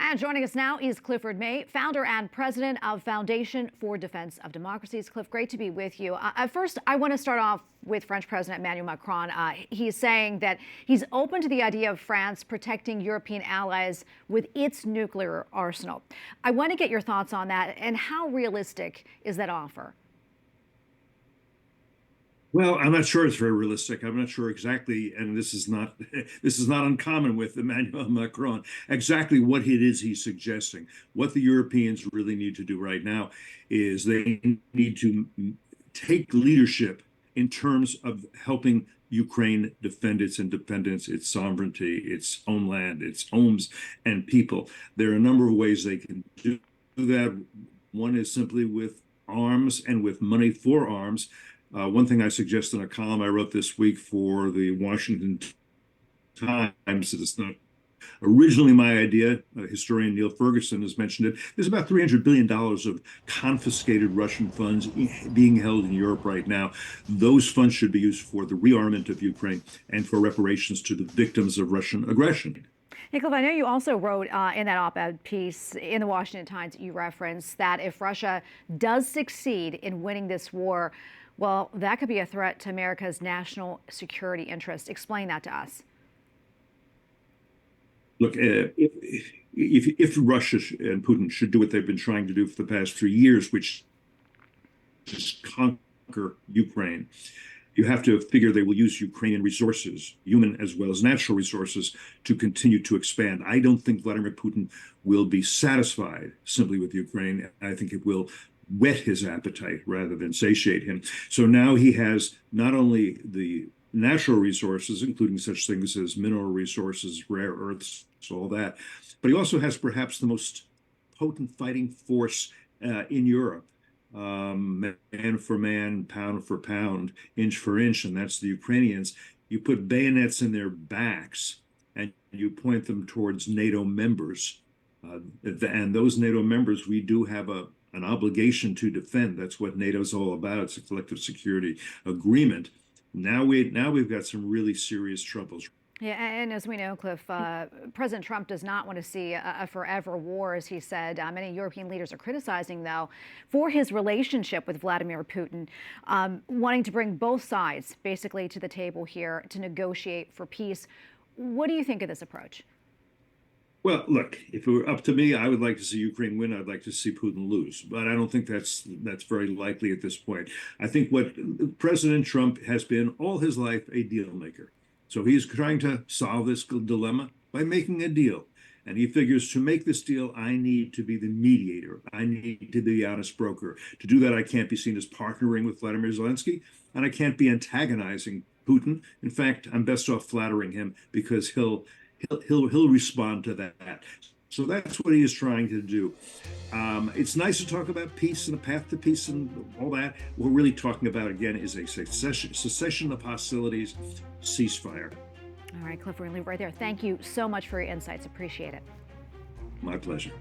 And joining us now is Clifford May, founder and president of Foundation for Defense of Democracies. Cliff, great to be with you. First, I want to start off with French President Emmanuel Macron. He's saying that he's open to the idea of France protecting European allies with its nuclear arsenal. I want to get your thoughts on that, and how realistic is that offer? Well, I'm not sure it's very realistic. I'm not sure exactly, and this is not uncommon with Emmanuel Macron, exactly what it is he's suggesting. What the Europeans really need to do right now is they need to take leadership in terms of helping Ukraine defend its independence, its sovereignty, its own land, its homes and people. There are a number of ways they can do that. One is simply with arms and with money for arms. One thing I suggest in a column I wrote this week for the Washington Times, it's not originally my idea. Historian Neil Ferguson has mentioned it. There's about $300 billion of confiscated Russian funds being held in Europe right now. Those funds should be used for the rearmament of Ukraine and for reparations to the victims of Russian aggression. Cliff, I know you also wrote in that op-ed piece in the Washington Times that you referenced that if Russia does succeed in winning this war, well, that could be a threat to America's national security interests. Explain that to us. Look, if Russia and Putin should do what they've been trying to do for the past 3 years, which is conquer Ukraine, you have to figure they will use Ukrainian resources, human as well as natural resources, to continue to expand. I don't think Vladimir Putin will be satisfied simply with Ukraine. I think it will whet his appetite rather than satiate him. So now he has not only the natural resources, including such things as mineral resources, rare earths, all that, but he also has perhaps the most potent fighting force in Europe, man for man, pound for pound, inch for inch, and that's the Ukrainians. You put bayonets in their backs and you point them towards NATO members, and those NATO members, we do have an obligation to defend. That's what NATO's all about. It's a collective security agreement. Now we've got some really serious troubles. Yeah, and as we know, Cliff, President Trump does not want to see a forever war, as he said. Many European leaders are criticizing, though, for his relationship with Vladimir Putin, wanting to bring both sides basically to the table here to negotiate for peace. What do you think of this approach? Well, look, if it were up to me, I would like to see Ukraine win. I'd like to see Putin lose, but I don't think that's very likely at this point. I think what President Trump has been all his life a deal maker. So he's trying to solve this dilemma by making a deal. And he figures, to make this deal, I need to be the mediator. I need to be the honest broker. To do that, I can't be seen as partnering with Vladimir Zelensky, and I can't be antagonizing Putin. In fact, I'm best off flattering him because he'll respond to that. So that's what he is trying to do. It's nice to talk about peace and a path to peace and all that. What we're really talking about, again, is a cessation of hostilities, ceasefire. All right, Cliff, we're going to leave right there. Thank you so much for your insights. Appreciate it. My pleasure.